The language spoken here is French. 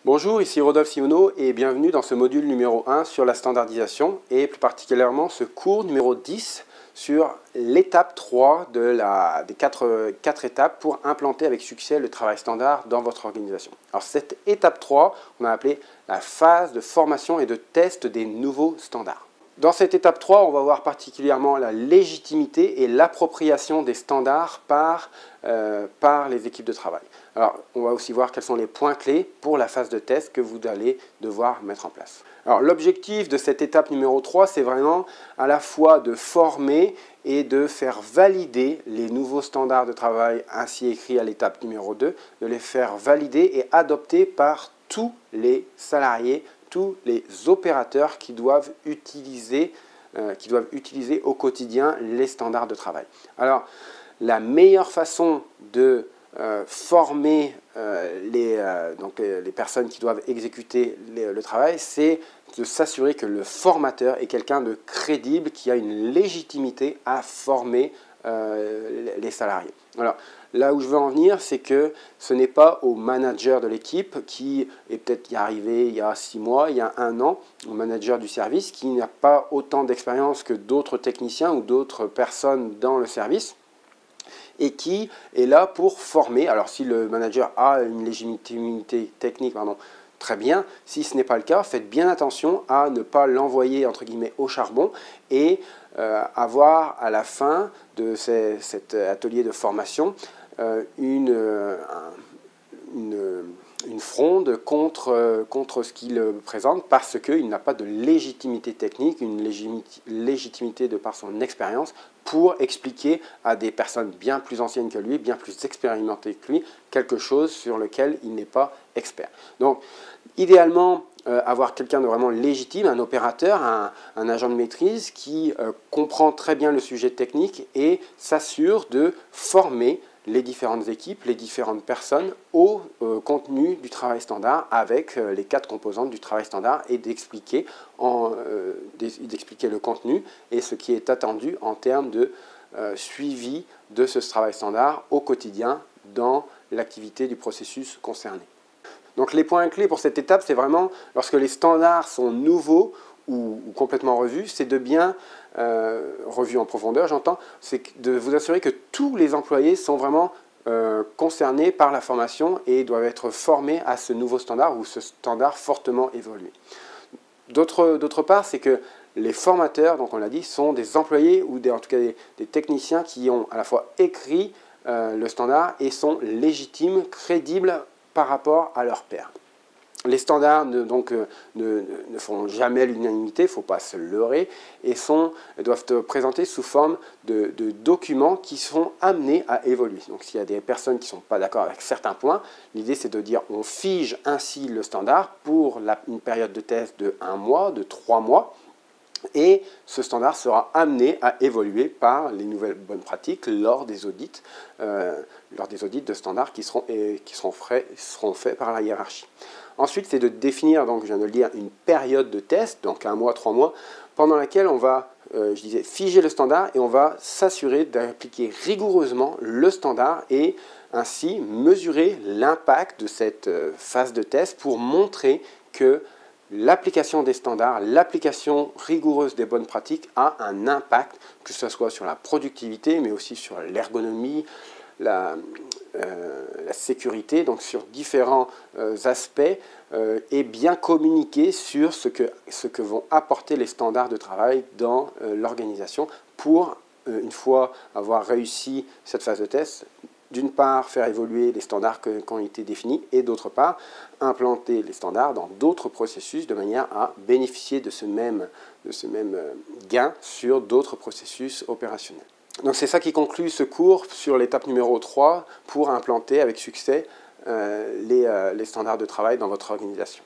Bonjour, ici Rodolphe Simonneau et bienvenue dans ce module numéro 1 sur la standardisation et plus particulièrement ce cours numéro 10 sur l'étape 3 des quatre étapes pour implanter avec succès le travail standard dans votre organisation. Alors cette étape 3, on a appelé la phase de formation et de test des nouveaux standards. Dans cette étape 3, on va voir particulièrement la légitimité et l'appropriation des standards par les équipes de travail. Alors, on va aussi voir quels sont les points clés pour la phase de test que vous allez devoir mettre en place. Alors, l'objectif de cette étape numéro 3, c'est vraiment à la fois de former et de faire valider les nouveaux standards de travail ainsi écrits à l'étape numéro 2, de les faire valider et adopter par tous les salariés, tous les opérateurs qui doivent utiliser au quotidien les standards de travail. Alors, la meilleure façon de former les personnes qui doivent exécuter le travail, c'est de s'assurer que le formateur est quelqu'un de crédible, qui a une légitimité à former les salariés. Alors, là où je veux en venir, c'est que ce n'est pas au manager de l'équipe qui est peut-être y arrivé il y a 6 mois, il y a 1 an, au manager du service qui n'a pas autant d'expérience que d'autres techniciens ou d'autres personnes dans le service et qui est là pour former. Alors si le manager a une légitimité technique, très bien. Si ce n'est pas le cas, faites bien attention à ne pas l'envoyer entre guillemets au charbon et avoir à la fin de cet atelier de formation une fronde contre ce qu'il présente parce qu'il n'a pas de légitimité technique, une légitimité de par son expérience pour expliquer à des personnes bien plus anciennes que lui, bien plus expérimentées que lui, quelque chose sur lequel il n'est pas expert. Donc, idéalement, avoir quelqu'un de vraiment légitime, un opérateur, un agent de maîtrise qui comprend très bien le sujet technique et s'assure de former les différentes équipes, les différentes personnes au contenu du travail standard avec les 4 composantes du travail standard et d'expliquer le contenu et ce qui est attendu en termes de suivi de ce travail standard au quotidien dans l'activité du processus concerné. Donc les points clés pour cette étape, c'est vraiment lorsque les standards sont nouveaux ou complètement revus, c'est de bien, revus en profondeur j'entends, c'est de vous assurer que tous les employés sont vraiment concernés par la formation et doivent être formés à ce nouveau standard ou ce standard fortement évolué. D'autre part, c'est que les formateurs, donc on l'a dit, sont des employés ou en tout cas des techniciens qui ont à la fois écrit le standard et sont légitimes, crédibles par rapport à leurs pairs. Les standards ne font jamais l'unanimité, il ne faut pas se leurrer, et doivent être présentés sous forme de documents qui sont amenés à évoluer. Donc s'il y a des personnes qui ne sont pas d'accord avec certains points, l'idée c'est de dire on fige ainsi le standard pour une période de test de 1 mois, de 3 mois, et ce standard sera amené à évoluer par les nouvelles bonnes pratiques lors des audits de standards qui seront faits par la hiérarchie. Ensuite, c'est de définir, donc je viens de le dire, une période de test, donc 1 mois, 3 mois, pendant laquelle on va, figer le standard et on va s'assurer d'appliquer rigoureusement le standard et ainsi mesurer l'impact de cette phase de test pour montrer que l'application des standards, l'application rigoureuse des bonnes pratiques a un impact, que ce soit sur la productivité, mais aussi sur l'ergonomie, la sécurité, donc sur différents aspects, et bien communiquer sur ce que vont apporter les standards de travail dans l'organisation pour, une fois avoir réussi cette phase de test, d'une part, faire évoluer les standards qui ont été définis et d'autre part, implanter les standards dans d'autres processus de manière à bénéficier de ce même gain sur d'autres processus opérationnels. Donc c'est ça qui conclut ce cours sur l'étape numéro 3 pour implanter avec succès les standards de travail dans votre organisation.